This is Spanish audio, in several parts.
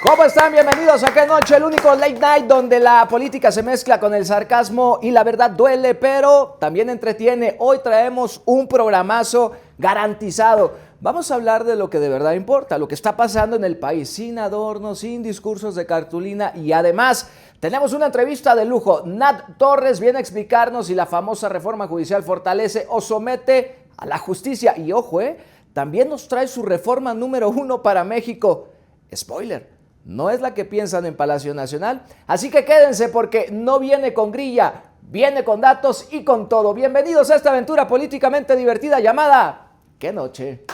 ¿Cómo están? Bienvenidos a Qué Noche, el único late night donde la política se mezcla con el sarcasmo y la verdad duele, pero también entretiene. Hoy traemos un programazo garantizado. Vamos a hablar de lo que de verdad importa, lo que está pasando en el país, sin adornos, sin discursos de cartulina y además tenemos una entrevista de lujo. Nat Torres viene a explicarnos si la famosa reforma judicial fortalece o somete a la justicia. Y ojo, también nos trae su reforma número 1 para México. Spoiler. No es la que piensan en Palacio Nacional, así que quédense porque no viene con grilla, viene con datos y con todo. Bienvenidos a esta aventura políticamente divertida llamada ¡Qué Noche!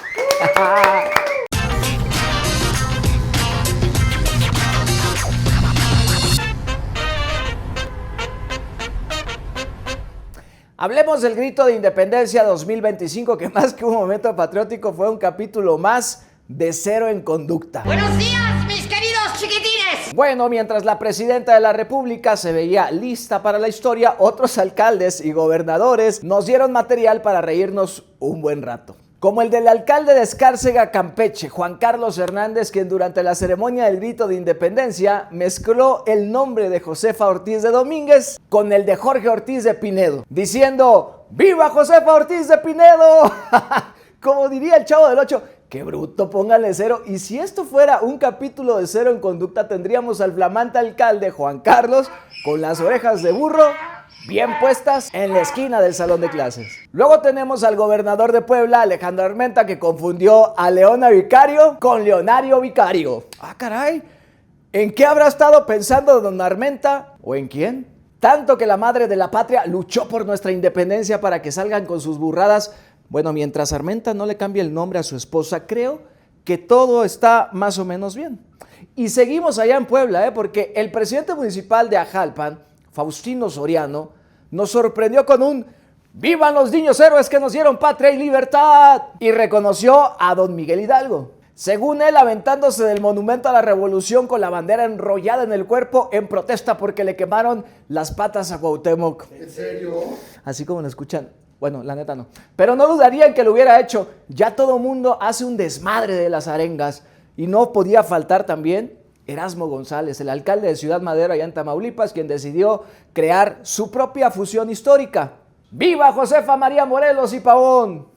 Hablemos del Grito de Independencia 2025, que más que un momento patriótico fue un capítulo más de Cero en Conducta. ¡Buenos días, mis queridos chiquitines! Bueno, mientras la presidenta de la República se veía lista para la historia, otros alcaldes y gobernadores nos dieron material para reírnos un buen rato. Como el del alcalde de Escárcega, Campeche, Juan Carlos Hernández, quien durante la ceremonia del Grito de Independencia mezcló el nombre de Josefa Ortiz de Domínguez con el de Jorge Ortiz de Pinedo, diciendo ¡Viva Josefa Ortiz de Pinedo! Como diría el Chavo del Ocho, ¡qué bruto, póngale cero! Y si esto fuera un capítulo de Cero en Conducta, tendríamos al flamante alcalde Juan Carlos con las orejas de burro bien puestas en la esquina del salón de clases. Luego tenemos al gobernador de Puebla, Alejandro Armenta, que confundió a Leona Vicario con Leonario Vicario. ¡Ah, caray! ¿En qué habrá estado pensando don Armenta? ¿O en quién? Tanto que la madre de la patria luchó por nuestra independencia para que salgan con sus burradas. Bueno, mientras Armenta no le cambie el nombre a su esposa, creo que todo está más o menos bien. Y seguimos allá en Puebla, porque el presidente municipal de Ajalpan, Faustino Soriano, nos sorprendió con un ¡Vivan los niños héroes que nos dieron patria y libertad! Y reconoció a don Miguel Hidalgo. Según él, aventándose del monumento a la revolución con la bandera enrollada en el cuerpo en protesta porque le quemaron las patas a Cuauhtémoc. ¿En serio? Así como lo escuchan. Bueno, la neta no. Pero no dudarían que lo hubiera hecho. Ya todo mundo hace un desmadre de las arengas. Y no podía faltar también Erasmo González, el alcalde de Ciudad Madero allá en Tamaulipas, quien decidió crear su propia fusión histórica. ¡Viva Josefa María Morelos y Pavón!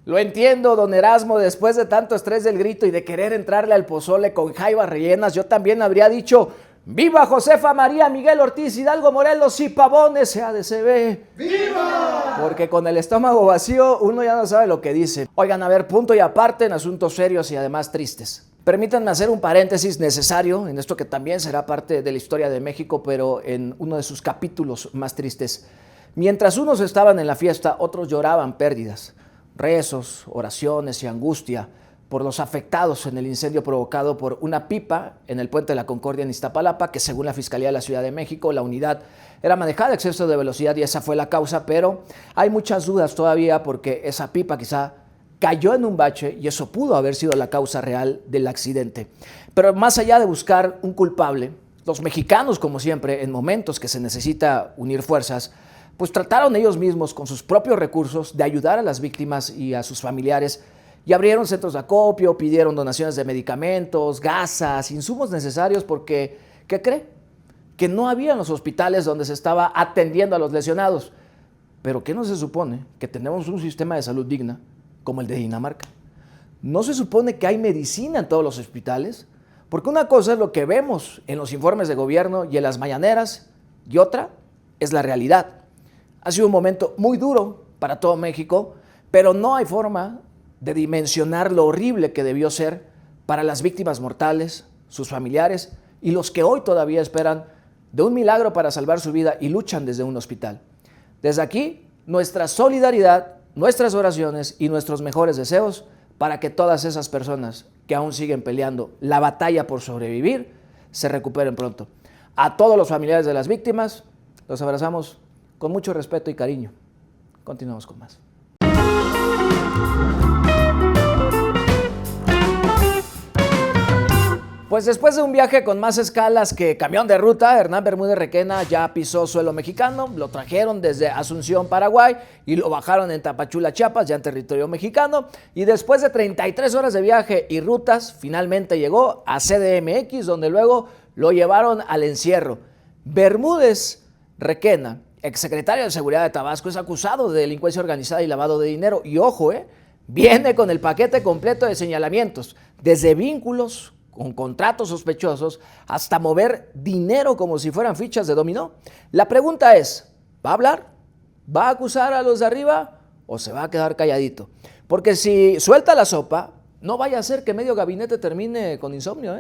Lo entiendo, don Erasmo, después de tanto estrés del grito y de querer entrarle al pozole con jaivas rellenas, yo también habría dicho ¡Viva Josefa María Miguel Ortiz Hidalgo Morelos y Pavón SADCB! ¡Viva! Porque con el estómago vacío uno ya no sabe lo que dice. Oigan, a ver, punto y aparte en asuntos serios y además tristes. Permítanme hacer un paréntesis necesario en esto que también será parte de la historia de México, pero en uno de sus capítulos más tristes. Mientras unos estaban en la fiesta, otros lloraban pérdidas, rezos, oraciones y angustia por los afectados en el incendio provocado por una pipa en el Puente de la Concordia en Iztapalapa, que según la Fiscalía de la Ciudad de México, la unidad era manejada a exceso de velocidad y esa fue la causa, pero hay muchas dudas todavía porque esa pipa quizá cayó en un bache y eso pudo haber sido la causa real del accidente. Pero más allá de buscar un culpable, los mexicanos, como siempre, en momentos que se necesita unir fuerzas, pues trataron ellos mismos con sus propios recursos de ayudar a las víctimas y a sus familiares y abrieron centros de acopio, pidieron donaciones de medicamentos, gasas, insumos necesarios porque, ¿qué cree? Que no había en los hospitales donde se estaba atendiendo a los lesionados. Pero ¿qué no se supone? Que tenemos un sistema de salud digna como el de Dinamarca. ¿No se supone que hay medicina en todos los hospitales? Porque una cosa es lo que vemos en los informes de gobierno y en las mañaneras, y otra es la realidad. Ha sido un momento muy duro para todo México, pero no hay forma de dimensionar lo horrible que debió ser para las víctimas mortales, sus familiares y los que hoy todavía esperan de un milagro para salvar su vida y luchan desde un hospital. Desde aquí, nuestra solidaridad, nuestras oraciones y nuestros mejores deseos para que todas esas personas que aún siguen peleando la batalla por sobrevivir se recuperen pronto. A todos los familiares de las víctimas, los abrazamos con mucho respeto y cariño. Continuamos con más. Pues después de un viaje con más escalas que camión de ruta, Hernán Bermúdez Requena ya pisó suelo mexicano, lo trajeron desde Asunción, Paraguay, y lo bajaron en Tapachula, Chiapas, ya en territorio mexicano, y después de 33 horas de viaje y rutas, finalmente llegó a CDMX, donde luego lo llevaron al encierro. Bermúdez Requena, exsecretario de Seguridad de Tabasco, es acusado de delincuencia organizada y lavado de dinero, y ojo, viene con el paquete completo de señalamientos, desde vínculos con contratos sospechosos hasta mover dinero como si fueran fichas de dominó. La pregunta es, ¿va a hablar? ¿Va a acusar a los de arriba o se va a quedar calladito? Porque si suelta la sopa, no vaya a ser que medio gabinete termine con insomnio,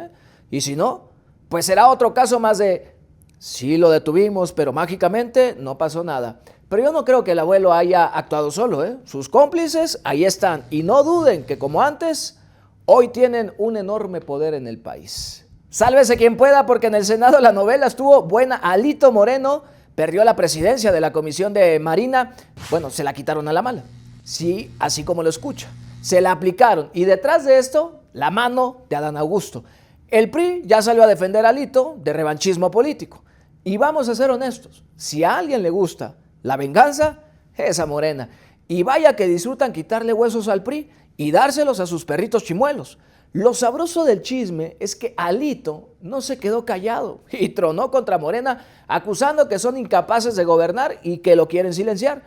Y si no, pues será otro caso más de, sí lo detuvimos, pero mágicamente no pasó nada. Pero yo no creo que el abuelo haya actuado solo, Sus cómplices ahí están, y no duden que como antes, hoy tienen un enorme poder en el país. Sálvese quien pueda, porque en el Senado la novela estuvo buena. Alito Moreno perdió la presidencia de la Comisión de Marina. Bueno, se la quitaron a la mala. Sí, así como lo escucha. Se la aplicaron. Y detrás de esto, la mano de Adán Augusto. El PRI ya salió a defender a Alito de revanchismo político. Y vamos a ser honestos. Si a alguien le gusta la venganza, es a Morena. Y vaya que disfrutan quitarle huesos al PRI y dárselos a sus perritos chimuelos. Lo sabroso del chisme es que Alito no se quedó callado y tronó contra Morena, acusando que son incapaces de gobernar y que lo quieren silenciar.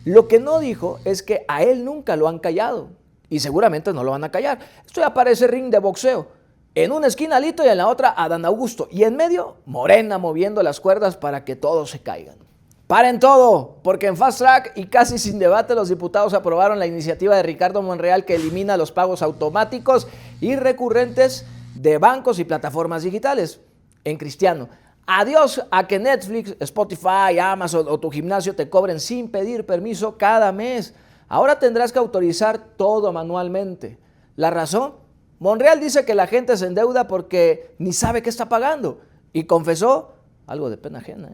Lo que no dijo es que a él nunca lo han callado y seguramente no lo van a callar. Esto ya parece ring de boxeo. En una esquina Alito y en la otra Adán Augusto. Y en medio, Morena moviendo las cuerdas para que todos se caigan. Paren todo, porque en Fast Track y casi sin debate los diputados aprobaron la iniciativa de Ricardo Monreal que elimina los pagos automáticos y recurrentes de bancos y plataformas digitales. En cristiano, adiós a que Netflix, Spotify, Amazon o tu gimnasio te cobren sin pedir permiso cada mes. Ahora tendrás que autorizar todo manualmente. ¿La razón? Monreal dice que la gente se endeuda porque ni sabe qué está pagando y confesó algo de pena ajena,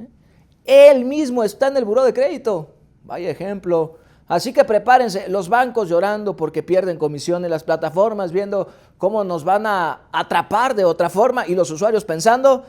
Él mismo está en el buró de crédito. Vaya ejemplo. Así que prepárense, los bancos llorando porque pierden comisiones, las plataformas viendo cómo nos van a atrapar de otra forma y los usuarios pensando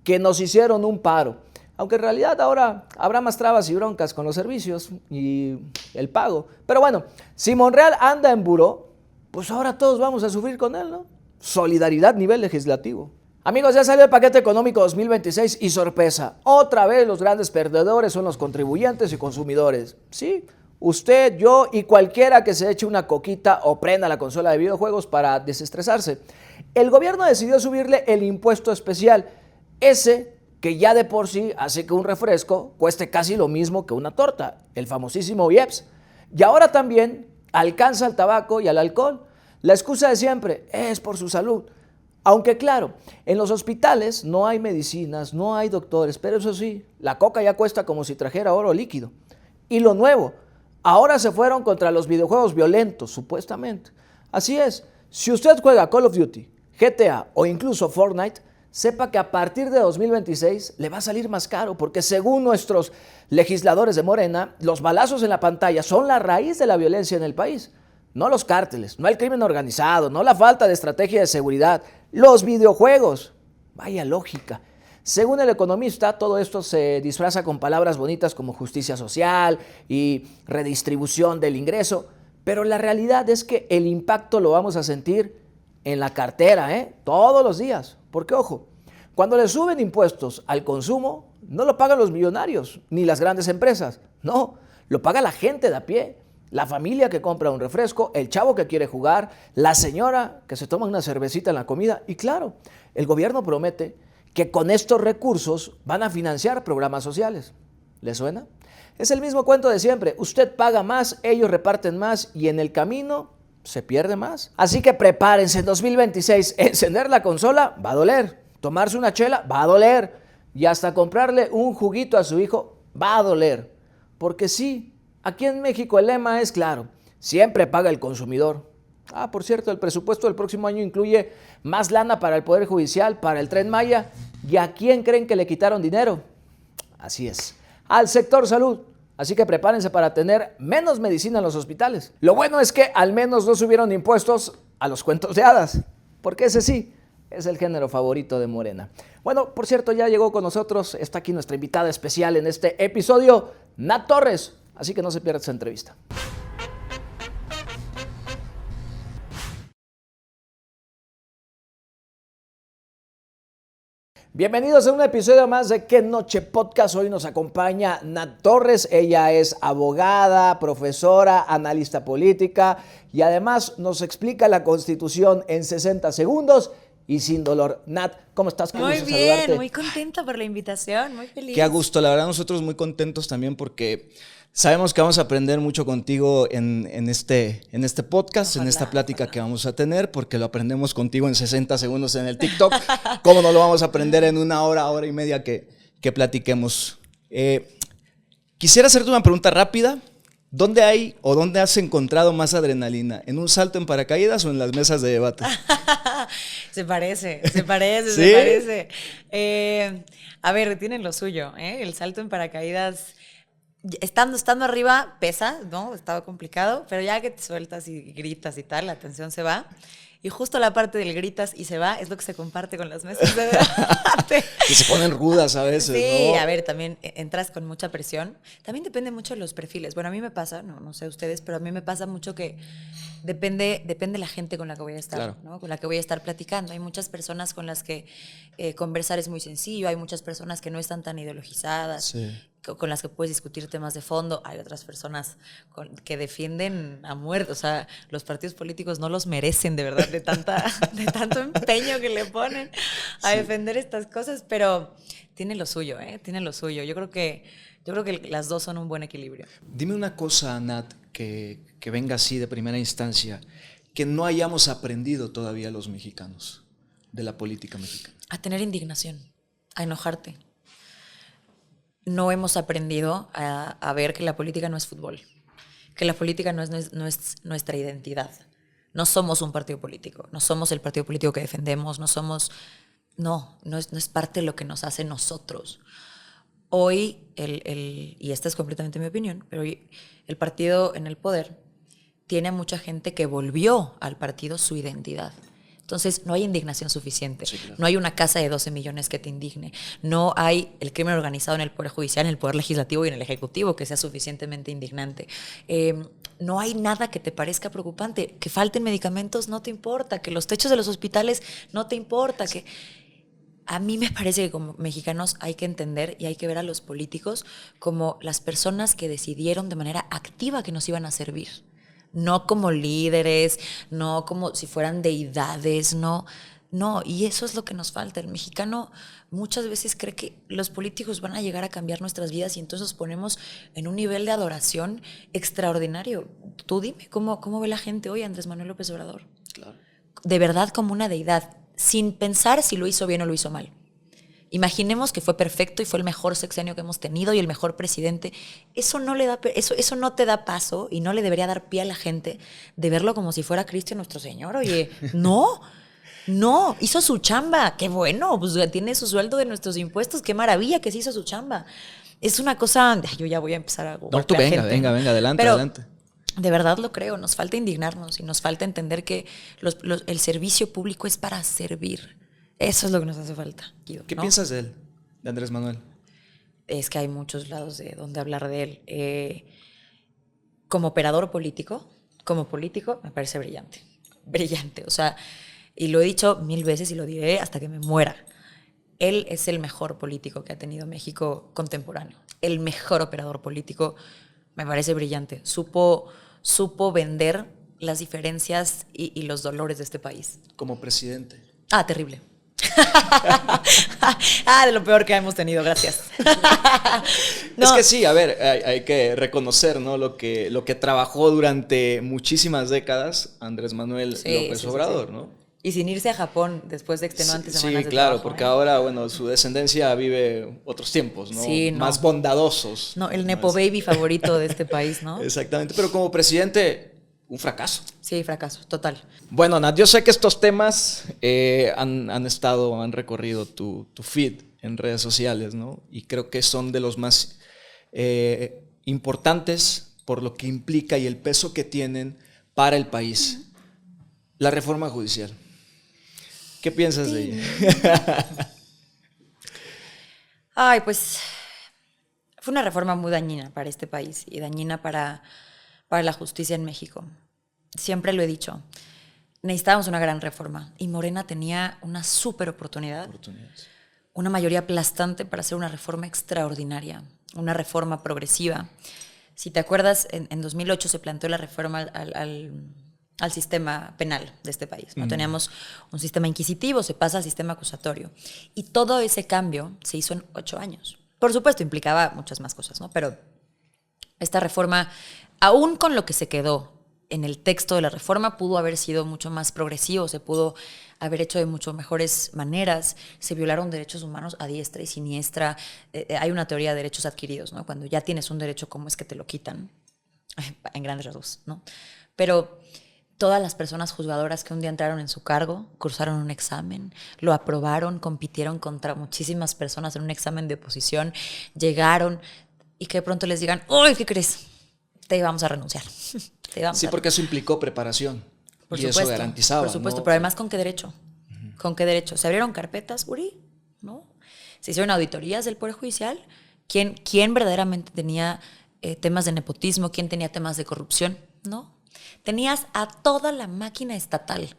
que nos hicieron un paro. Aunque en realidad ahora habrá más trabas y broncas con los servicios y el pago. Pero bueno, si Monreal anda en buró, pues ahora todos vamos a sufrir con él, ¿no? Solidaridad nivel legislativo. Amigos, ya salió el paquete económico 2026 y sorpresa, otra vez los grandes perdedores son los contribuyentes y consumidores. Sí, usted, yo y cualquiera que se eche una coquita o prenda la consola de videojuegos para desestresarse. El gobierno decidió subirle el impuesto especial, ese que ya de por sí hace que un refresco cueste casi lo mismo que una torta, el famosísimo IEPS. Y ahora también alcanza al tabaco y al alcohol. La excusa de siempre es por su salud. Aunque claro, en los hospitales no hay medicinas, no hay doctores, pero eso sí, la coca ya cuesta como si trajera oro líquido. Y lo nuevo, ahora se fueron contra los videojuegos violentos, supuestamente. Así es, si usted juega Call of Duty, GTA o incluso Fortnite, sepa que a partir de 2026 le va a salir más caro, porque según nuestros legisladores de Morena, los balazos en la pantalla son la raíz de la violencia en el país. No los cárteles, no el crimen organizado, no la falta de estrategia de seguridad, los videojuegos. Vaya lógica. Según el economista, todo esto se disfraza con palabras bonitas como justicia social y redistribución del ingreso, pero la realidad es que el impacto lo vamos a sentir en la cartera, todos los días. Porque, ojo, cuando le suben impuestos al consumo, no lo pagan los millonarios ni las grandes empresas, no, lo paga la gente de a pie. La familia que compra un refresco, el chavo que quiere jugar, la señora que se toma una cervecita en la comida. Y claro, el gobierno promete que con estos recursos van a financiar programas sociales. ¿Le suena? Es el mismo cuento de siempre. Usted paga más, ellos reparten más y en el camino se pierde más. Así que prepárense, en 2026 encender la consola va a doler, tomarse una chela va a doler y hasta comprarle un juguito a su hijo va a doler. Porque sí, aquí en México el lema es claro, siempre paga el consumidor. Por cierto, el presupuesto del próximo año incluye más lana para el Poder Judicial, para el Tren Maya. ¿Y a quién creen que le quitaron dinero? Así es, al sector salud. Así que prepárense para tener menos medicina en los hospitales. Lo bueno es que al menos no subieron impuestos a los cuentos de hadas, porque ese sí, Es el género favorito de Morena. Bueno, por cierto, ya llegó con nosotros, está aquí nuestra invitada especial en este episodio, Nat Torres. Así que no se pierda esta entrevista. Bienvenidos a un episodio más de Qué Noche Podcast. Hoy nos acompaña Nat Torres. Ella es abogada, profesora, analista política y además nos explica la Constitución en 60 segundos y sin dolor. Nat, ¿cómo estás? Qué Muy gusto bien, saludarte. muy contenta por la invitación, muy feliz. Qué a gusto, la verdad nosotros muy contentos también porque sabemos que vamos a aprender mucho contigo en este podcast, Ojalá, en esta plática ojalá. que vamos a tener, porque lo aprendemos contigo en 60 segundos en el TikTok. ¿Cómo no lo vamos a aprender en una hora y media que platiquemos? Quisiera hacerte una pregunta rápida. ¿Dónde hay o dónde has encontrado más adrenalina? ¿En un salto en paracaídas o en las mesas de debate? Se parece, ¿Sí? se parece. A ver, tienen lo suyo, ¿eh? El salto en paracaídas, estando arriba pesa, ¿no? Estaba complicado, pero ya que te sueltas y gritas y tal, la tensión se va. Y justo la parte del gritas y se va es lo que se comparte con las mesas de debate. Que se ponen rudas a veces, Sí, ¿no? a ver, también entras con mucha presión. También depende mucho de los perfiles. Bueno, a mí me pasa, no sé ustedes, pero a mí me pasa mucho que depende la gente con la que voy a estar, Claro. ¿no? Con la que voy a estar platicando. Hay muchas personas con las que conversar es muy sencillo, hay muchas personas que no están tan ideologizadas. Sí. Con las que puedes discutir temas de fondo. Hay otras personas que defienden a muerte. O sea, los partidos políticos no los merecen, de verdad, de tanto empeño que le ponen a defender estas cosas, pero tiene lo suyo, ¿eh? Tiene lo suyo. Yo creo que las dos son un buen equilibrio. Dime una cosa, Nat, que venga así de primera instancia, que no hayamos aprendido todavía los mexicanos de la política mexicana. A tener indignación, a enojarte. No hemos aprendido a ver que la política no es fútbol, que la política no es nuestra identidad. No somos un partido político, no somos el partido político que defendemos, no es parte de lo que nos hace nosotros. Hoy, y esta es completamente mi opinión, pero hoy el partido en el poder tiene a mucha gente que volvió al partido su identidad. Entonces, no hay indignación suficiente. Sí, claro. No hay una casa de 12 millones que te indigne. No hay el crimen organizado en el Poder Judicial, en el Poder Legislativo y en el Ejecutivo que sea suficientemente indignante. No hay nada que te parezca preocupante. Que falten medicamentos no te importa. Que los techos de los hospitales no te importa. Que a mí me parece que como mexicanos hay que entender y hay que ver a los políticos como las personas que decidieron de manera activa que nos iban a servir. No como líderes, no como si fueran deidades, no, y eso es lo que nos falta. El mexicano muchas veces cree que los políticos van a llegar a cambiar nuestras vidas y entonces nos ponemos en un nivel de adoración extraordinario. Tú dime, ¿cómo ve la gente hoy a Andrés Manuel López Obrador? Claro. De verdad como una deidad, sin pensar si lo hizo bien o lo hizo mal. Imaginemos que fue perfecto y fue el mejor sexenio que hemos tenido y el mejor presidente. Eso no te da paso y no le debería dar pie a la gente de verlo como si fuera Cristo nuestro Señor. Oye, no, hizo su chamba. Qué bueno, pues tiene su sueldo de nuestros impuestos. Qué maravilla que se hizo su chamba. Es una cosa, yo ya voy a empezar a No, tú venga, adelante, Pero, adelante. De verdad lo creo, nos falta indignarnos y nos falta entender que el servicio público es para servir. Eso es lo que nos hace falta, Guido, ¿Qué ¿no? piensas de él, de Andrés Manuel? Es que hay muchos lados de donde hablar de él. Como operador político, como político, me parece brillante. Brillante, o sea, y lo he dicho 1000 veces y lo diré hasta que me muera. Él es el mejor político que ha tenido México contemporáneo. El mejor operador político, me parece brillante. Supo vender las diferencias y los dolores de este país. Como presidente. Terrible. De lo peor que hemos tenido, gracias. Es que sí, a ver, hay que reconocer, ¿no? Lo que trabajó durante muchísimas décadas Andrés Manuel López Obrador, ¿no? Y sin irse a Japón después de extenuantes semanas de claro, trabajo, porque ¿eh? ahora, bueno, su descendencia vive otros tiempos, ¿no? Sí, no. Más bondadosos. No, el nepo baby favorito de este país, ¿no? Exactamente, pero como presidente, un fracaso. Sí, fracaso, total. Bueno, Nat, yo sé que estos temas han recorrido tu feed en redes sociales, ¿no? Y creo que son de los más importantes por lo que implica y el peso que tienen para el país. La reforma judicial. ¿Qué piensas de ella? Ay, pues fue una reforma muy dañina para este país y dañina para la justicia en México. Siempre lo he dicho. Necesitábamos una gran reforma y Morena tenía una súper oportunidad, una mayoría aplastante para hacer una reforma extraordinaria, una reforma progresiva. Si te acuerdas, en 2008 se planteó la reforma al sistema penal de este país, ¿no? Teníamos un sistema inquisitivo, se pasa al sistema acusatorio. Y todo ese cambio se hizo en 8 años. Por supuesto, implicaba muchas más cosas, ¿no? Pero esta reforma, aún con lo que se quedó en el texto de la reforma, pudo haber sido mucho más progresivo, se pudo haber hecho de mucho mejores maneras, se violaron derechos humanos a diestra y siniestra. Hay una teoría de derechos adquiridos, ¿no? Cuando ya tienes un derecho, ¿cómo es que te lo quitan? En grandes rasgos, ¿no? Pero todas las personas juzgadoras que un día entraron en su cargo, cursaron un examen, lo aprobaron, compitieron contra muchísimas personas en un examen de oposición, llegaron y que de pronto les digan, uy, ¿qué crees? Te vamos a renunciar. Sí, porque eso implicó preparación. Por y supuesto, eso garantizaba. por supuesto, ¿no? pero además, ¿con qué derecho? ¿Con qué derecho? ¿Se abrieron carpetas, Uri? ¿No? ¿Se hicieron auditorías del Poder Judicial? ¿Quién verdaderamente tenía temas de nepotismo? ¿Quién tenía temas de corrupción? No. Tenías a toda la máquina estatal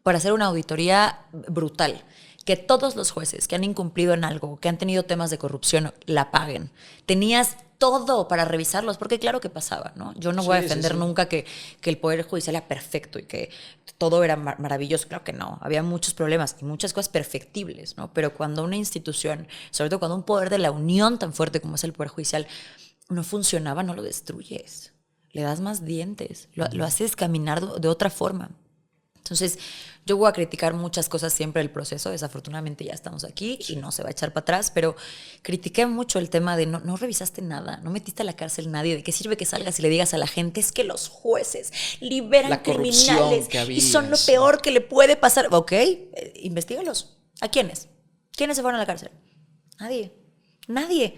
para hacer una auditoría brutal. Que todos los jueces que han incumplido en algo, que han tenido temas de corrupción, la paguen. Tenías todo para revisarlos, porque claro que pasaba, ¿no? Yo no voy a defender nunca que el Poder Judicial era perfecto y que todo era maravilloso. Claro que no. Había muchos problemas y muchas cosas perfectibles, ¿no? Pero cuando una institución, sobre todo cuando un poder de la unión tan fuerte como es el Poder Judicial, no funcionaba, no lo destruyes. Le das más dientes, lo haces caminar de otra forma. Entonces, yo voy a criticar muchas cosas siempre del proceso. Desafortunadamente ya estamos aquí y no se va a echar para atrás, pero critiqué mucho el tema de no revisaste nada, no metiste a la cárcel nadie. ¿De qué sirve que salgas y le digas a la gente es que los jueces liberan criminales y son lo peor que le puede pasar? Ok, investígalos. ¿A quiénes? ¿Quiénes se fueron a la cárcel? Nadie.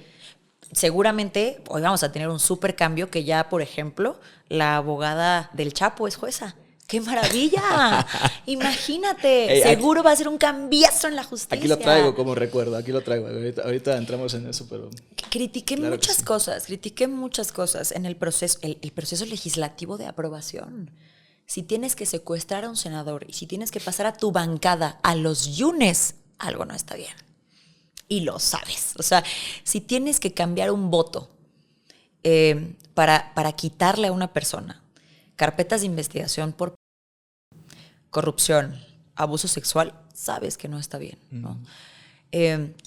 Seguramente hoy vamos a tener un súper cambio que ya, por ejemplo, la abogada del Chapo es jueza. ¡Qué maravilla! Imagínate, seguro va a ser un cambiazo en la justicia. Aquí lo traigo como recuerdo, aquí lo traigo. Ahorita entramos en eso, pero... Critiqué claro muchas cosas en el proceso, el proceso legislativo de aprobación. Si tienes que secuestrar a un senador y si tienes que pasar a tu bancada a los yunes, algo no está bien. Y lo sabes. O sea, si tienes que cambiar un voto para quitarle a una persona carpetas de investigación por corrupción, abuso sexual, sabes que no está bien, ¿no?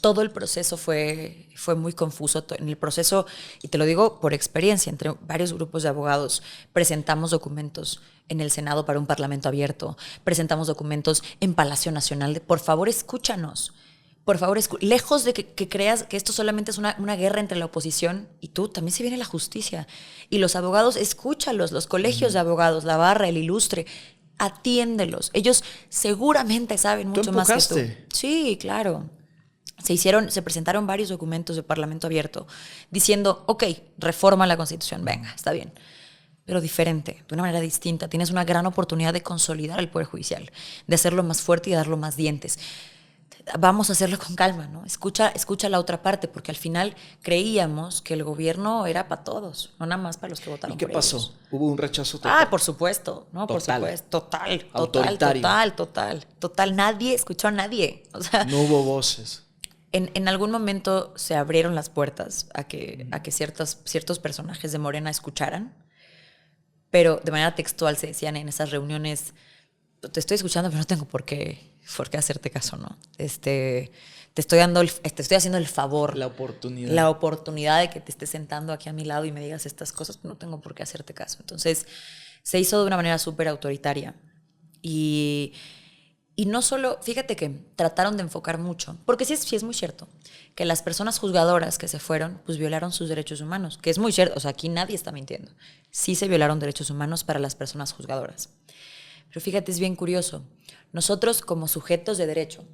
Todo el proceso fue muy confuso. En el proceso, y te lo digo por experiencia, entre varios grupos de abogados, presentamos documentos en el Senado para un parlamento abierto, presentamos documentos en Palacio Nacional. Por favor, escúchanos. Por favor, lejos de que creas que esto solamente es una guerra entre la oposición y tú, también se viene la justicia. Y los abogados, escúchalos, los colegios de abogados, la barra, el ilustre, atiéndelos. Ellos seguramente saben mucho más que tú. Sí, claro. Se presentaron varios documentos de Parlamento Abierto diciendo, ok, reforma la Constitución, venga, está bien. Pero diferente, de una manera distinta. Tienes una gran oportunidad de consolidar el Poder Judicial, de hacerlo más fuerte y de darlo más dientes. Vamos a hacerlo con calma, ¿no? Escucha la otra parte, porque al final creíamos que el gobierno era para todos, no nada más para los que votaron por ellos. ¿Y qué pasó? ¿Hubo un rechazo total? Por supuesto, ¿no? Total. Por supuesto, total. Nadie escuchó a nadie. O sea, no hubo voces. En algún momento se abrieron las puertas a que ciertos personajes de Morena escucharan, pero de manera textual se decían en esas reuniones, te estoy escuchando, pero no tengo por qué hacerte caso, ¿no? Te estoy haciendo el favor. La oportunidad. La oportunidad de que te estés sentando aquí a mi lado y me digas estas cosas, no tengo por qué hacerte caso. Entonces, se hizo de una manera súper autoritaria. Y no solo, fíjate que trataron de enfocar mucho, porque sí es muy cierto, que las personas juzgadoras que se fueron, pues violaron sus derechos humanos, que es muy cierto, o sea, aquí nadie está mintiendo. Sí se violaron derechos humanos para las personas juzgadoras. Pero fíjate, es bien curioso. Nosotros como sujetos de derecho,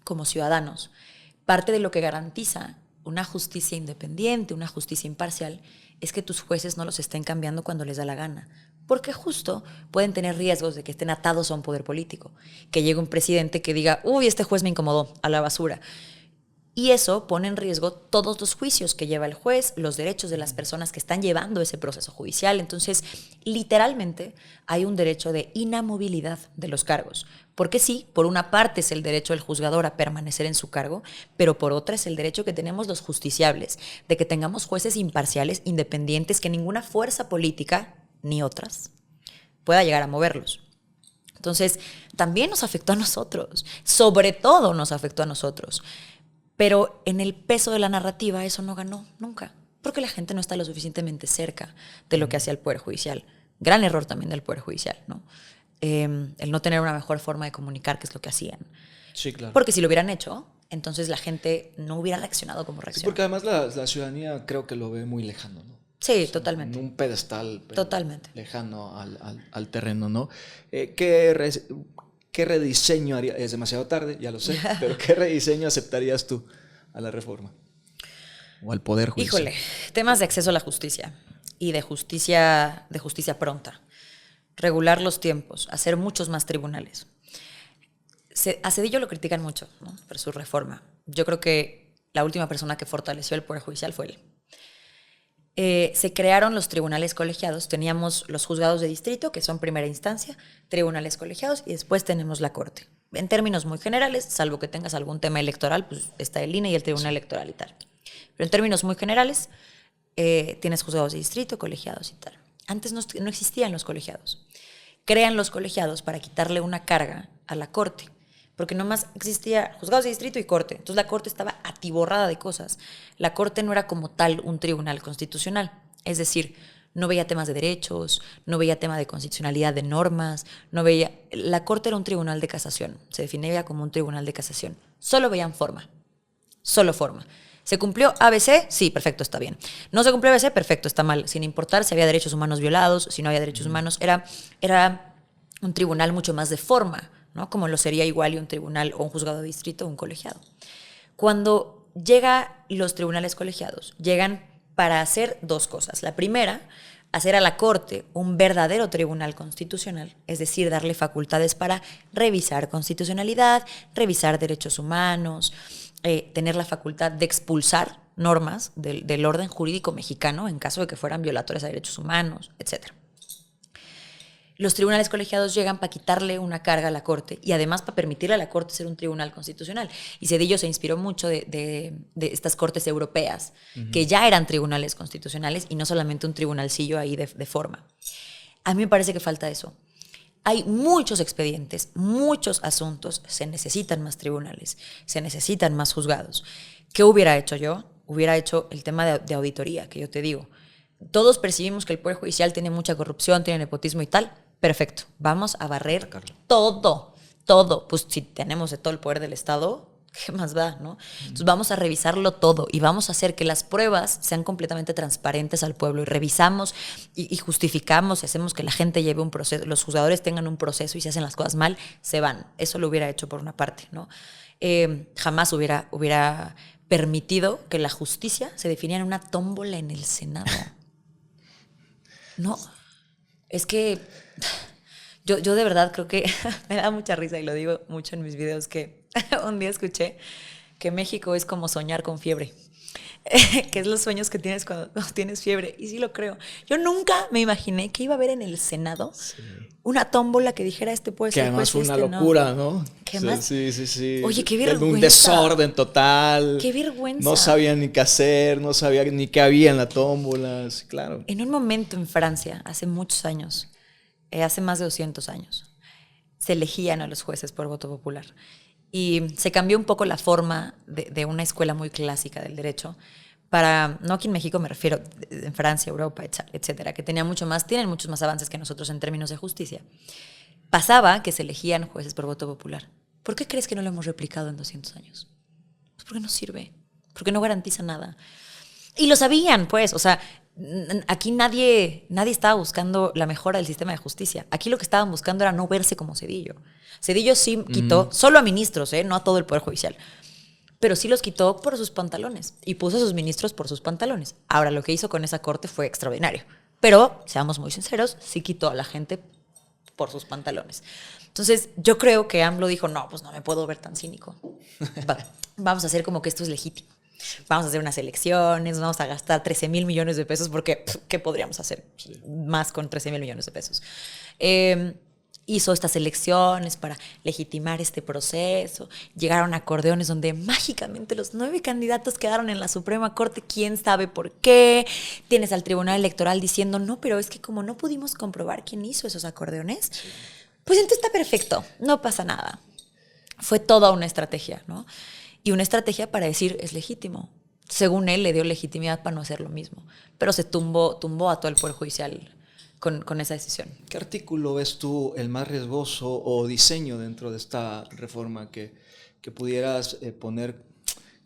como ciudadanos, parte de lo que garantiza una justicia independiente, una justicia imparcial, es que tus jueces no los estén cambiando cuando les da la gana. Porque justo pueden tener riesgos de que estén atados a un poder político, que llegue un presidente que diga, uy, este juez me incomodó, a la basura. Y eso pone en riesgo todos los juicios que lleva el juez, los derechos de las personas que están llevando ese proceso judicial. Entonces, literalmente, hay un derecho de inamovilidad de los cargos. Porque sí, por una parte es el derecho del juzgador a permanecer en su cargo, pero por otra es el derecho que tenemos los justiciables, de que tengamos jueces imparciales, independientes, que ninguna fuerza política, ni otras, pueda llegar a moverlos. Entonces, también nos afectó a nosotros, sobre todo nos afectó a nosotros. Pero en el peso de la narrativa eso no ganó nunca, porque la gente no está lo suficientemente cerca de lo que hacía el Poder Judicial. Gran error también del Poder Judicial, ¿no? El no tener una mejor forma de comunicar qué es lo que hacían. Sí, claro. Porque si lo hubieran hecho, entonces la gente no hubiera reaccionado como reaccionó. Sí, porque además la ciudadanía creo que lo ve muy lejano, ¿no? Sí, O sea, totalmente. En un pedestal Totalmente. lejano al terreno, ¿no? ¿Qué rediseño haría? Es demasiado tarde, ya lo sé, pero ¿qué rediseño aceptarías tú a la reforma? O al Poder Judicial. Híjole, temas de acceso a la justicia y de justicia pronta. Regular los tiempos, hacer muchos más tribunales. A Zedillo lo critican mucho, ¿no? Por su reforma. Yo creo que la última persona que fortaleció el Poder Judicial fue él. Se crearon los tribunales colegiados, teníamos los juzgados de distrito, que son primera instancia, tribunales colegiados, y después tenemos la Corte. En términos muy generales, salvo que tengas algún tema electoral, pues está el INE y el Tribunal Electoral y tal. Pero en términos muy generales, tienes juzgados de distrito, colegiados y tal. Antes no existían los colegiados. Crean los colegiados para quitarle una carga a la Corte, porque nomás existía juzgados de distrito y Corte. Entonces la Corte estaba atiborrada de cosas. La Corte no era como tal un tribunal constitucional. Es decir, no veía temas de derechos, no veía tema de constitucionalidad de normas, La Corte era un tribunal de casación. Se definía como un tribunal de casación. Solo veían forma. Solo forma. ¿Se cumplió ABC? Sí, perfecto, está bien. ¿No se cumplió ABC? Perfecto, está mal. Sin importar si había derechos humanos violados, si no había derechos humanos. Era un tribunal mucho más de forma, ¿no? Como lo sería igual y un tribunal o un juzgado de distrito o un colegiado. Cuando llegan los tribunales colegiados, llegan para hacer dos cosas. La primera, hacer a la Corte un verdadero tribunal constitucional, es decir, darle facultades para revisar constitucionalidad, revisar derechos humanos, tener la facultad de expulsar normas del orden jurídico mexicano en caso de que fueran violatorias a derechos humanos, etc. Los tribunales colegiados llegan para quitarle una carga a la Corte y además para permitirle a la Corte ser un tribunal constitucional. Y Zedillo se inspiró mucho de estas cortes europeas, que ya eran tribunales constitucionales y no solamente un tribunalcillo ahí de forma. A mí me parece que falta eso. Hay muchos expedientes, muchos asuntos, se necesitan más tribunales, se necesitan más juzgados. ¿Qué hubiera hecho yo? Hubiera hecho el tema de auditoría, que yo te digo. Todos percibimos que el Poder Judicial tiene mucha corrupción, tiene nepotismo y tal. Perfecto, vamos a barrer todo. Pues si tenemos de todo el poder del Estado, ¿qué más va, no? Entonces vamos a revisarlo todo y vamos a hacer que las pruebas sean completamente transparentes al pueblo y revisamos y justificamos y hacemos que la gente lleve un proceso, los juzgadores tengan un proceso y si hacen las cosas mal, se van. Eso lo hubiera hecho por una parte, ¿no? Jamás hubiera permitido que la justicia se definiera en una tómbola en el Senado. No, es que yo de verdad creo que me da mucha risa y lo digo mucho en mis videos que un día escuché que México es como soñar con fiebre, que es los sueños que tienes cuando tienes fiebre. Y sí lo creo. Yo nunca me imaginé que iba a haber en el Senado una tómbola que dijera este puede ser. Que además fue una locura, ¿no? ¿Qué más? Sí. Oye, qué vergüenza. Un desorden total. Qué vergüenza. No sabían ni qué hacer, no sabían ni qué había en la tómbola. Sí, claro. En un momento en Francia, hace muchos años, hace más de 200 años, se elegían a los jueces por voto popular. Y se cambió un poco la forma de una escuela muy clásica del derecho para, no aquí en México me refiero, en Francia, Europa, etcétera, que tienen muchos más avances que nosotros en términos de justicia. Pasaba que se elegían jueces por voto popular. ¿Por qué crees que no lo hemos replicado en 200 años? Pues porque no sirve, porque no garantiza nada. Y lo sabían, pues, o sea, aquí nadie estaba buscando la mejora del sistema de justicia. Aquí lo que estaban buscando era no verse como Zedillo. Zedillo sí quitó, solo a ministros, no a todo el Poder Judicial, pero sí los quitó por sus pantalones y puso a sus ministros por sus pantalones. Ahora, lo que hizo con esa corte fue extraordinario, pero, seamos muy sinceros, sí quitó a la gente por sus pantalones. Entonces, yo creo que AMLO dijo, no, pues no me puedo ver tan cínico. Vamos a hacer como que esto es legítimo. Vamos a hacer unas elecciones, vamos a gastar 13,000 millones de pesos, porque ¿qué podríamos hacer más con 13,000 millones de pesos? Hizo estas elecciones para legitimar este proceso. Llegaron a acordeones donde mágicamente los 9 candidatos quedaron en la Suprema Corte, quién sabe por qué. Tienes al Tribunal Electoral diciendo, no, pero es que como no pudimos comprobar quién hizo esos acordeones, pues entonces está perfecto, no pasa nada. Fue toda una estrategia, ¿no? Y una estrategia para decir, es legítimo. Según él, le dio legitimidad para no hacer lo mismo. Pero se tumbó a todo el Poder Judicial con esa decisión. ¿Qué artículo ves tú el más riesgoso o diseño dentro de esta reforma que pudieras poner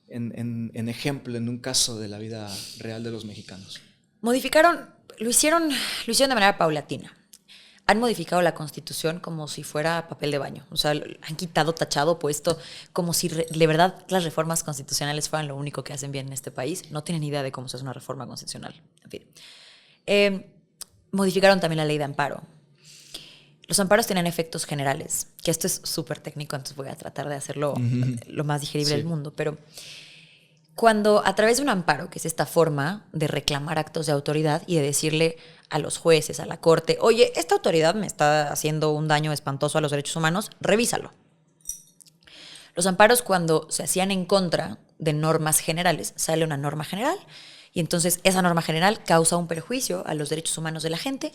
en ejemplo en un caso de la vida real de los mexicanos? Lo hicieron de manera paulatina. Han modificado la Constitución como si fuera papel de baño. O sea, han quitado, tachado, puesto, como si de verdad las reformas constitucionales fueran lo único que hacen bien en este país. No tienen idea de cómo se hace una reforma constitucional. En fin. Modificaron también la ley de amparo. Los amparos tenían efectos generales, que esto es súper técnico, entonces voy a tratar de hacerlo lo más digerible del mundo. Pero cuando a través de un amparo, que es esta forma de reclamar actos de autoridad y de decirle a los jueces, a la corte, oye, esta autoridad me está haciendo un daño espantoso a los derechos humanos, revísalo. Los amparos, cuando se hacían en contra de normas generales, sale una norma general y entonces esa norma general causa un perjuicio a los derechos humanos de la gente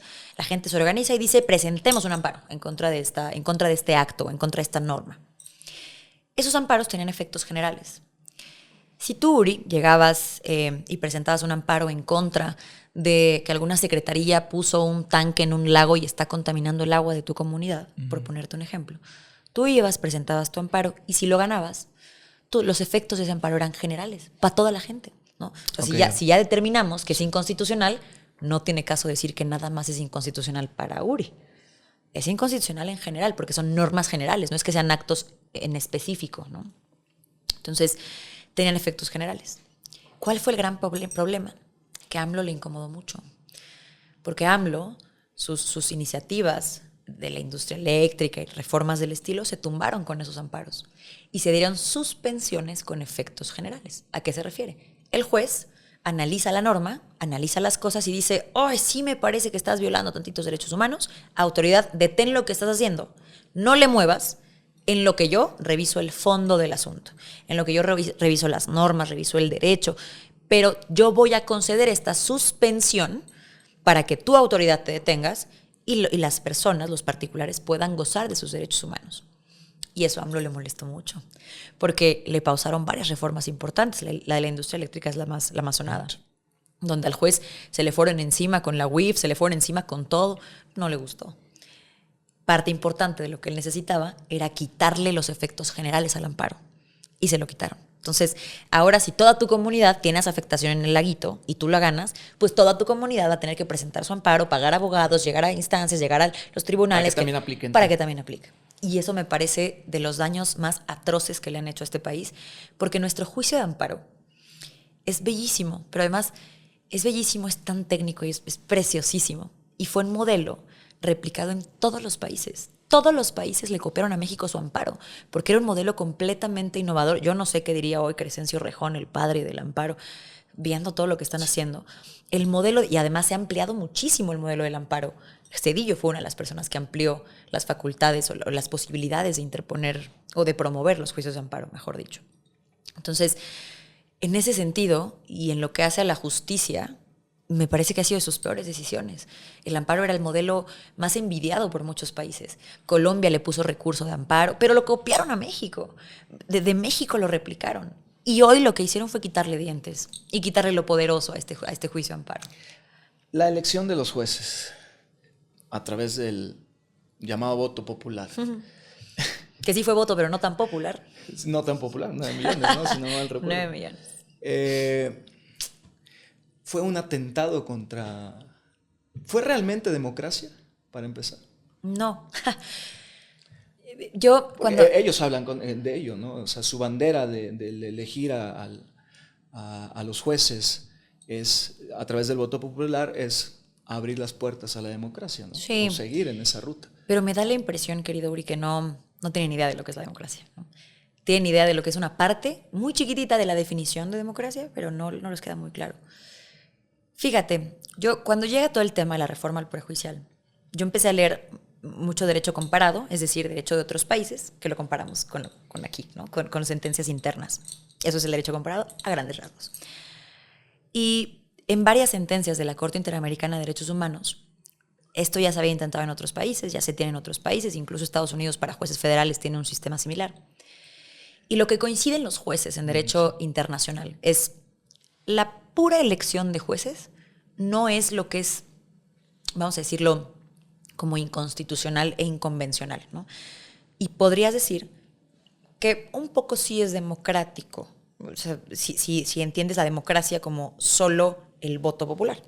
se organiza y dice, presentemos un amparo en contra de este acto, en contra de esta norma. Esos amparos tenían efectos generales. Si tú, Uri, llegabas y presentabas un amparo en contra de que alguna secretaría puso un tanque en un lago y está contaminando el agua de tu comunidad, por ponerte un ejemplo, tú presentabas tu amparo y si lo ganabas, los efectos de ese amparo eran generales, para toda la gente, ¿no? O sea, si ya determinamos que es inconstitucional, no tiene caso decir que nada más es inconstitucional para Uri. Es inconstitucional en general, porque son normas generales, no es que sean actos en específico, ¿no? Entonces, tenían efectos generales. ¿Cuál fue el gran problema? Que a AMLO le incomodó mucho. Porque AMLO, sus iniciativas de la industria eléctrica y reformas del estilo se tumbaron con esos amparos y se dieron suspensiones con efectos generales. ¿A qué se refiere? El juez analiza la norma, analiza las cosas y dice, sí me parece que estás violando tantitos derechos humanos, autoridad, detén lo que estás haciendo, no le muevas, en lo que yo reviso el fondo del asunto, en lo que yo reviso las normas, reviso el derecho, pero yo voy a conceder esta suspensión para que tu autoridad te detengas y las personas, los particulares, puedan gozar de sus derechos humanos. Y eso a AMLO le molestó mucho, porque le pausaron varias reformas importantes. La de la industria eléctrica es la más sonada, donde al juez se le fueron encima con la UIF, se le fueron encima con todo, no le gustó. Parte importante de lo que él necesitaba era quitarle los efectos generales al amparo, y se lo quitaron. Entonces, ahora si toda tu comunidad tiene esa afectación en el laguito y tú la ganas, pues toda tu comunidad va a tener que presentar su amparo, pagar abogados, llegar a instancias, llegar a los tribunales. Para que también aplique. Y eso me parece de los daños más atroces que le han hecho a este país, porque nuestro juicio de amparo es bellísimo, pero además es bellísimo, es tan técnico y es preciosísimo. Y fue un modelo replicado en todos los países. Todos los países le copiaron a México su amparo, porque era un modelo completamente innovador. Yo no sé qué diría hoy Crescencio Rejón, el padre del amparo, viendo todo lo que están haciendo. El modelo, y además se ha ampliado muchísimo el modelo del amparo. Cedillo fue una de las personas que amplió las facultades o las posibilidades de interponer o de promover los juicios de amparo, mejor dicho. Entonces, en ese sentido, y en lo que hace a la justicia, me parece que ha sido de sus peores decisiones. El amparo era el modelo más envidiado por muchos países. Colombia le puso recurso de amparo, pero lo copiaron a México. Desde México lo replicaron. Y hoy lo que hicieron fue quitarle dientes y quitarle lo poderoso a este juicio de amparo. La elección de los jueces a través del llamado voto popular. Que sí fue voto, pero no tan popular. No tan popular, 9 millones, ¿no? Si no mal recuerdo. 9 millones. Fue un atentado contra... ¿Fue realmente democracia, para empezar? No. Ellos hablan de ello, ¿no? O sea, su bandera de elegir a los jueces es, a través del voto popular, es abrir las puertas a la democracia, ¿no? Sí. O seguir en esa ruta. Pero me da la impresión, querido Uri, que no tienen idea de lo que es la democracia, ¿no? Tienen idea de lo que es una parte muy chiquitita de la definición de democracia, pero no les queda muy claro. Fíjate, yo cuando llega todo el tema de la reforma al Poder Judicial, yo empecé a leer mucho derecho comparado, es decir, derecho de otros países, que lo comparamos con aquí, ¿no? Con sentencias internas. Eso es el derecho comparado a grandes rasgos. Y en varias sentencias de la Corte Interamericana de Derechos Humanos, esto ya se había intentado en otros países, ya se tiene en otros países, incluso Estados Unidos para jueces federales tiene un sistema similar. Y lo que coinciden los jueces en derecho internacional es la pura elección de jueces no es lo que es, vamos a decirlo, como inconstitucional e inconvencional, ¿no? Y podrías decir que un poco sí es democrático, o sea, si entiendes la democracia como solo el voto popular.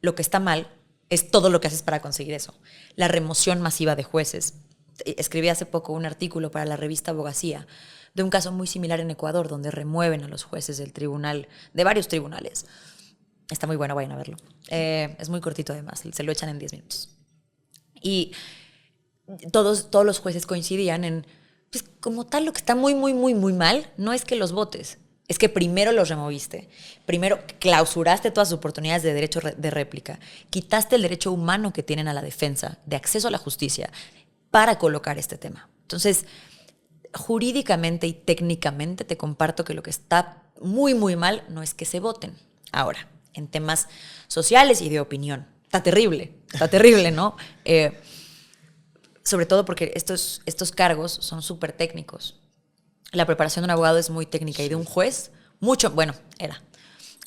Lo que está mal es todo lo que haces para conseguir eso. La remoción masiva de jueces. Escribí hace poco un artículo para la revista Abogacía de un caso muy similar en Ecuador, donde remueven a los jueces del tribunal, de varios tribunales. Está muy bueno, vayan a verlo. Es muy cortito además, se lo echan en 10 minutos. Y todos los jueces coincidían en, pues como tal, lo que está muy, muy, muy, muy mal no es que los votes, es que primero los removiste, primero clausuraste todas sus oportunidades de derecho de réplica, quitaste el derecho humano que tienen a la defensa, de acceso a la justicia, para colocar este tema. Entonces, jurídicamente y técnicamente te comparto que lo que está muy, muy mal no es que se voten. Ahora, en temas sociales y de opinión, está terrible, ¿no? Sobre todo porque estos cargos son súper técnicos. La preparación de un abogado es muy técnica y de un juez, mucho, bueno,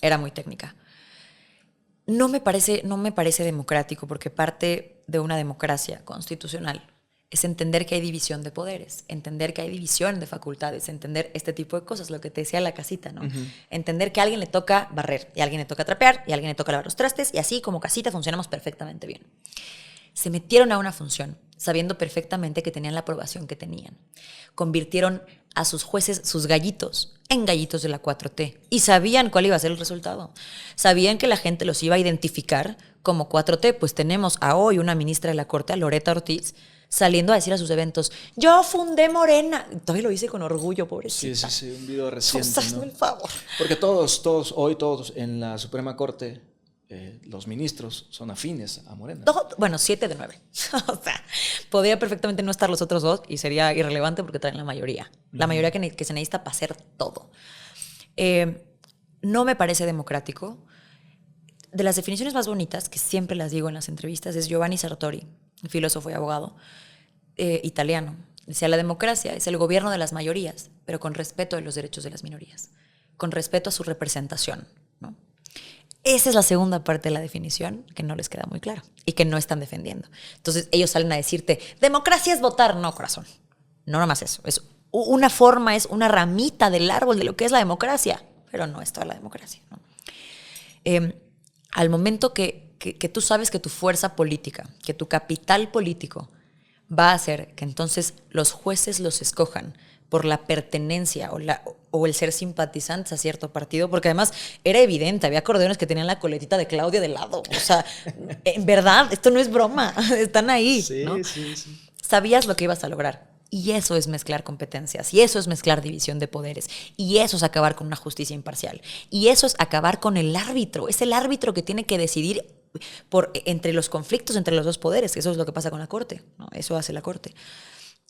era muy técnica. No me parece democrático porque parte de una democracia constitucional es entender que hay división de poderes, entender que hay división de facultades, entender este tipo de cosas, lo que te decía la casita, ¿no? Uh-huh. Entender que a alguien le toca barrer, y a alguien le toca trapear, y a alguien le toca lavar los trastes, y así como casita funcionamos perfectamente bien. Se metieron a una función sabiendo perfectamente que tenían la aprobación que tenían. Convirtieron a sus jueces, sus gallitos, en gallitos de la 4T. Y sabían cuál iba a ser el resultado. Sabían que la gente los iba a identificar como 4T. Pues tenemos a hoy una ministra de la Corte, a Loretta Ortiz, saliendo a decir a sus eventos, yo fundé Morena. Todavía lo hice con orgullo, pobrecita. Sí, un video reciente, pues, hazme el favor. Porque todos en la Suprema Corte, los ministros son afines a Morena. Bueno, 7 de 9. O sea, podría perfectamente no estar los otros 2 y sería irrelevante porque traen la mayoría. La mayoría que se necesita para hacer todo. No me parece democrático. De las definiciones más bonitas, que siempre las digo en las entrevistas, es Giovanni Sartori, filósofo y abogado italiano. Decía, la democracia es el gobierno de las mayorías, pero con respeto de los derechos de las minorías, con respeto a su representación, ¿no? Esa es la segunda parte de la definición que no les queda muy claro y que no están defendiendo. Entonces ellos salen a decirte, democracia es votar. No, corazón, no nomás eso. Es una forma, es una ramita del árbol de lo que es la democracia, pero no es toda la democracia, ¿no? Al momento que tú sabes que tu fuerza política, que tu capital político va a hacer que entonces los jueces los escojan por la pertenencia o el ser simpatizantes a cierto partido, porque además era evidente, había acordeones que tenían la coletita de Claudia de lado. O sea, en verdad, esto no es broma, están ahí, sí, ¿no? Sí. Sabías lo que ibas a lograr. Y eso es mezclar competencias, y eso es mezclar división de poderes, y eso es acabar con una justicia imparcial, y eso es acabar con el árbitro. Es el árbitro que tiene que decidir entre los conflictos entre los dos poderes, que eso es lo que pasa con la Corte, ¿no? Eso hace la Corte.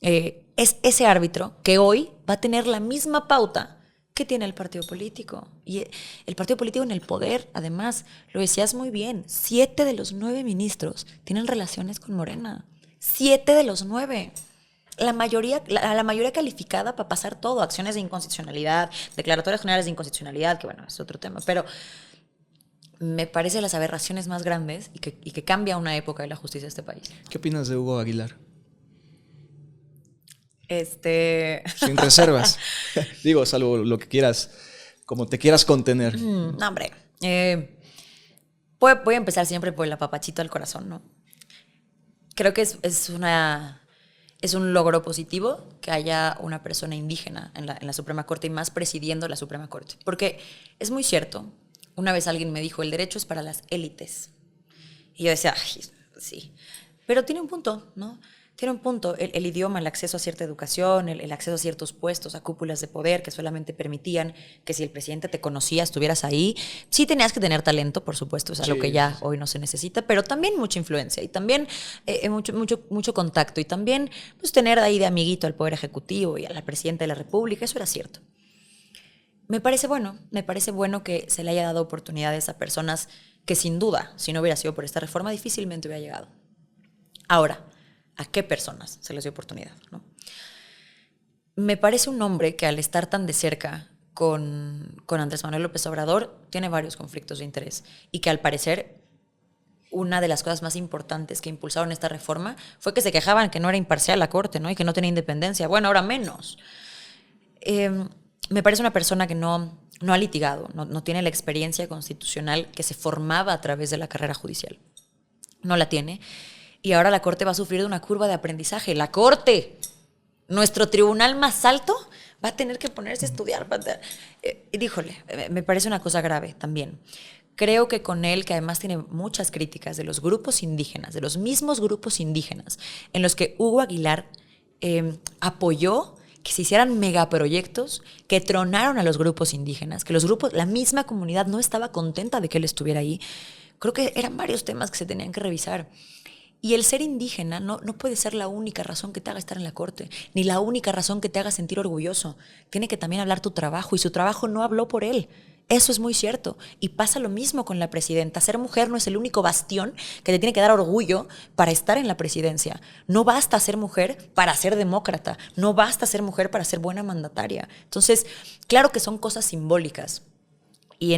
Es ese árbitro que hoy va a tener la misma pauta que tiene el partido político. Y el partido político en el poder, además, lo decías muy bien, 7 de los 9 ministros tienen relaciones con Morena. 7 de los 9. La mayoría calificada para pasar todo, acciones de inconstitucionalidad, declaratorias generales de inconstitucionalidad, que bueno, es otro tema, pero me parece las aberraciones más grandes y que cambia una época de la justicia de este país. ¿Qué opinas de Hugo Aguilar? Sin reservas. Digo, salvo lo que quieras, como te quieras contener. No, hombre. Voy a empezar siempre por el apapachito al corazón, ¿no? Creo que es un logro positivo que haya una persona indígena en la Suprema Corte y más presidiendo la Suprema Corte. Porque es muy cierto, una vez alguien me dijo, el derecho es para las élites. Y yo decía, ay, sí. Pero tiene un punto, ¿no? Tiene un punto. El idioma, el acceso a cierta educación, el acceso a ciertos puestos, a cúpulas de poder que solamente permitían que si el presidente te conocía, estuvieras ahí. Sí tenías que tener talento, por supuesto, es algo que ya hoy no se necesita, pero también mucha influencia y también mucho contacto y también pues, tener ahí de amiguito al Poder Ejecutivo y a la Presidenta de la República, eso era cierto. Me parece bueno que se le haya dado oportunidades a personas que sin duda, si no hubiera sido por esta reforma, difícilmente hubiera llegado. Ahora, ¿a qué personas se les dio oportunidad? ¿No? Me parece un hombre que al estar tan de cerca con Andrés Manuel López Obrador tiene varios conflictos de interés y que al parecer una de las cosas más importantes que impulsaron esta reforma fue que se quejaban que no era imparcial la Corte, ¿no? Y que no tenía independencia. Bueno, ahora menos. Me parece una persona que no ha litigado, no tiene la experiencia constitucional que se formaba a través de la carrera judicial. No la tiene. Y ahora la Corte va a sufrir de una curva de aprendizaje. La Corte, nuestro tribunal más alto, va a tener que ponerse a estudiar. Díjole, me parece una cosa grave también. Creo que con él, que además tiene muchas críticas de los grupos indígenas, de los mismos grupos indígenas, en los que Hugo Aguilar apoyó que se hicieran megaproyectos que tronaron a los grupos indígenas, que la misma comunidad no estaba contenta de que él estuviera ahí. Creo que eran varios temas que se tenían que revisar. Y el ser indígena no puede ser la única razón que te haga estar en la Corte, ni la única razón que te haga sentir orgulloso. Tiene que también hablar tu trabajo, y su trabajo no habló por él. Eso es muy cierto. Y pasa lo mismo con la presidenta. Ser mujer no es el único bastión que te tiene que dar orgullo para estar en la presidencia. No basta ser mujer para ser demócrata. No basta ser mujer para ser buena mandataria. Entonces, claro que son cosas simbólicas. Y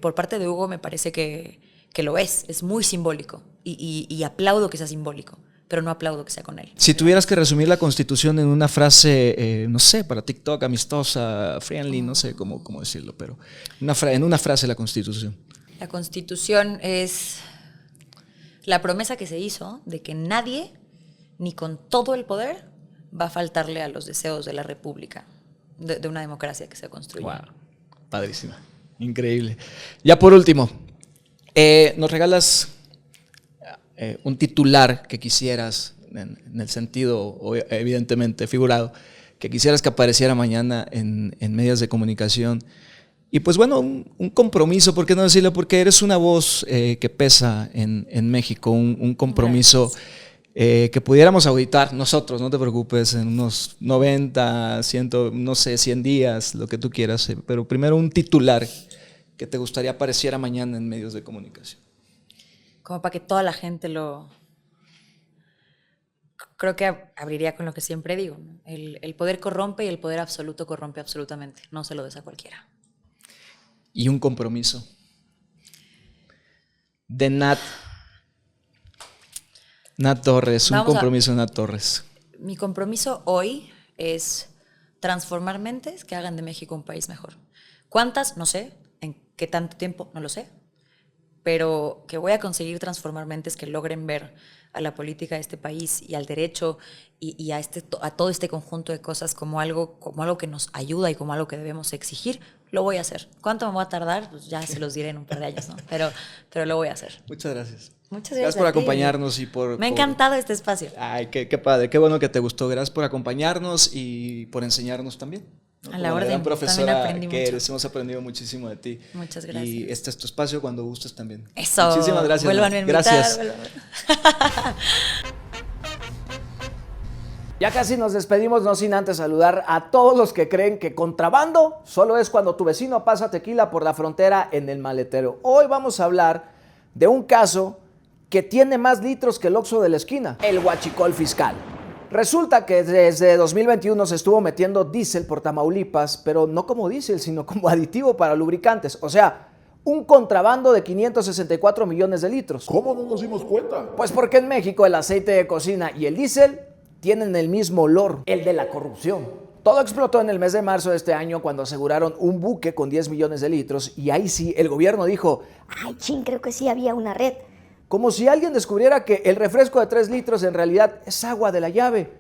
por parte de Hugo me parece que lo es muy simbólico y aplaudo que sea simbólico, pero no aplaudo que sea con él. Si tuvieras que resumir la Constitución en una frase, no sé, para TikTok, amistosa, friendly, no sé cómo decirlo, pero en una frase la Constitución. La Constitución es la promesa que se hizo de que nadie, ni con todo el poder, va a faltarle a los deseos de la República, de una democracia que se construye. Wow, padrísima, increíble. Ya por último, ¿nos regalas un titular que quisieras, en el sentido evidentemente figurado, que quisieras que apareciera mañana en medios de comunicación? Y pues bueno, un compromiso, ¿por qué no decirlo? Porque eres una voz que pesa en México, un compromiso que pudiéramos auditar nosotros, no te preocupes, en unos 90, 100, no sé, 100 días, lo que tú quieras, pero primero un titular que te gustaría apareciera mañana en medios de comunicación. Como para que toda la gente Creo que abriría con lo que siempre digo, ¿no? El poder corrompe y el poder absoluto corrompe absolutamente. No se lo des a cualquiera. Y un compromiso de Nat Torres, un compromiso de Nat Torres. Mi compromiso hoy es transformar mentes que hagan de México un país mejor. ¿Cuántas? No sé. ¿En qué tanto tiempo? No lo sé. Pero que voy a conseguir transformar mentes que logren ver a la política de este país y al derecho y a todo este conjunto de cosas como algo que nos ayuda y como algo que debemos exigir, lo voy a hacer. ¿Cuánto me voy a tardar? Pues ya se los diré en un par de años, ¿no? Pero lo voy a hacer. Muchas gracias. Muchas gracias por acompañarnos y por... Me ha encantado este espacio. Ay, qué padre, qué bueno que te gustó. Gracias por acompañarnos y por enseñarnos también, ¿no? A la Como orden. gran profesora aprendí que mucho. eres, hemos aprendido muchísimo de ti. Muchas gracias. Y este es tu espacio cuando gustes también. Eso. Muchísimas gracias. Vuelvan a invitar. Gracias. Ya casi nos despedimos, no sin antes saludar a todos los que creen que contrabando solo es cuando tu vecino pasa tequila por la frontera en el maletero. Hoy vamos a hablar de un caso que tiene más litros que el Oxxo de la esquina, el huachicol fiscal. Resulta que desde 2021 se estuvo metiendo diésel por Tamaulipas, pero no como diésel, sino como aditivo para lubricantes. O sea, un contrabando de 564 millones de litros. ¿Cómo no nos dimos cuenta? Pues porque en México el aceite de cocina y el diésel tienen el mismo olor, el de la corrupción. Todo explotó en el mes de marzo de este año cuando aseguraron un buque con 10 millones de litros y ahí sí el gobierno dijo, ay, chin, creo que sí había una red. como si alguien descubriera que el refresco de 3 litros en realidad es agua de la llave.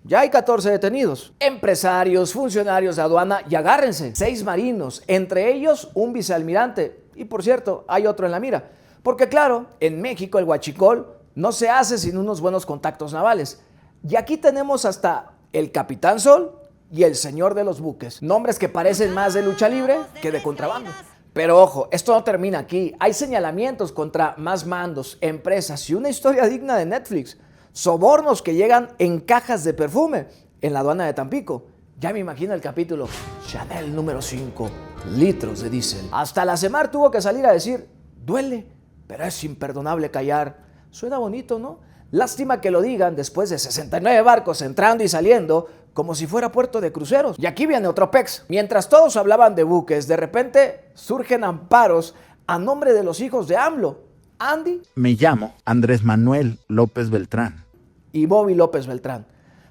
Ya hay 14 detenidos, empresarios, funcionarios de aduana y agárrense, 6 marinos, entre ellos un vicealmirante. Y por cierto, hay otro en la mira, Porque claro, en México el huachicol no se hace sin unos buenos contactos navales. Y aquí tenemos hasta el Capitán Sol y el Señor de los Buques. Nombres que parecen más de lucha libre que de contrabando. Pero ojo, esto no termina aquí. Hay señalamientos contra más mandos, empresas y una historia digna de Netflix. Sobornos que llegan en cajas de perfume en la aduana de Tampico. Ya me imagino el capítulo. Chanel número 5, litros de diésel. Hasta la Semar tuvo que salir a decir, duele, pero es imperdonable callar. Suena bonito, ¿no? Lástima que lo digan después de 69 barcos entrando y saliendo como si fuera puerto de cruceros. Y aquí viene otro pex. Mientras todos hablaban de buques, de repente surgen amparos a nombre de los hijos de AMLO. Andy. Me llamo Andrés Manuel López Beltrán. Y Bobby López Beltrán.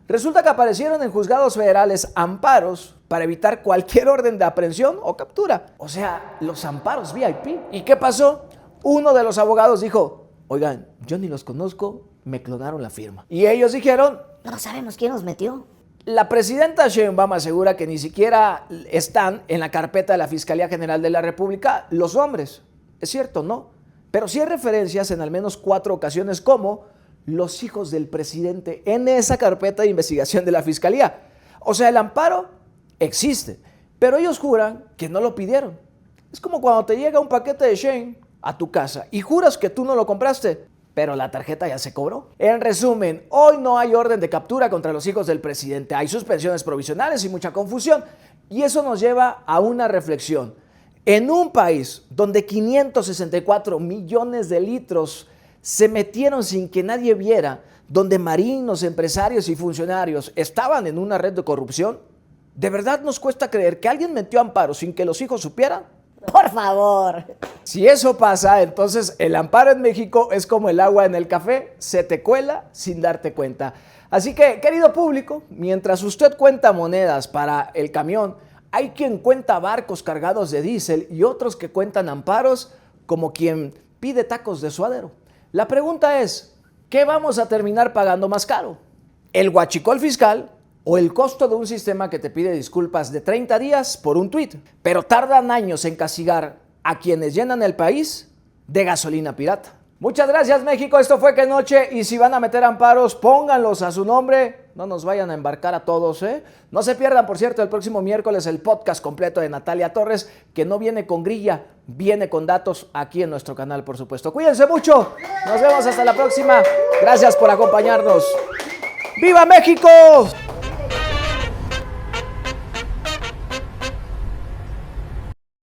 Resulta que aparecieron en juzgados federales amparos para evitar cualquier orden de aprehensión o captura. O sea, los amparos VIP. ¿Y qué pasó? Uno de los abogados dijo, oigan, yo ni los conozco, me clonaron la firma. Y ellos dijeron, No sabemos quién nos metió. la presidenta Sheinbaum asegura que ni siquiera están en la carpeta de la Fiscalía General de la República los nombres. Es cierto, ¿no? Pero sí hay referencias en al menos 4 ocasiones como los hijos del presidente en esa carpeta de investigación de la Fiscalía. O sea, el amparo existe, pero ellos juran que no lo pidieron. Es como cuando te llega un paquete de Shein a tu casa y juras que tú no lo compraste, pero la tarjeta ya se cobró. En resumen, hoy no hay orden de captura contra los hijos del presidente. Hay suspensiones provisionales y mucha confusión. Y eso nos lleva a una reflexión. En un país donde 564 millones de litros se metieron sin que nadie viera, donde marinos, empresarios y funcionarios estaban en una red de corrupción, ¿de verdad nos cuesta creer que alguien metió amparo sin que los hijos supieran? Por favor. Si eso pasa, entonces el amparo en México es como el agua en el café, se te cuela sin darte cuenta. Así que, querido público, mientras usted cuenta monedas para el camión, hay quien cuenta barcos cargados de diésel y otros que cuentan amparos como quien pide tacos de suadero. La pregunta es, ¿qué vamos a terminar pagando más caro? ¿El huachicol fiscal o el costo de un sistema que te pide disculpas de 30 días por un tuit, pero tardan años en castigar a quienes llenan el país de gasolina pirata? Muchas gracias, México. Esto fue Que Noche. Y si van a meter amparos, pónganlos a su nombre. No nos vayan a embarcar a todos, ¿eh? No se pierdan, por cierto, el próximo miércoles el podcast completo de Natalia Torres, que no viene con grilla, viene con datos aquí en nuestro canal, por supuesto. Cuídense mucho. Nos vemos hasta la próxima. Gracias por acompañarnos. ¡Viva México!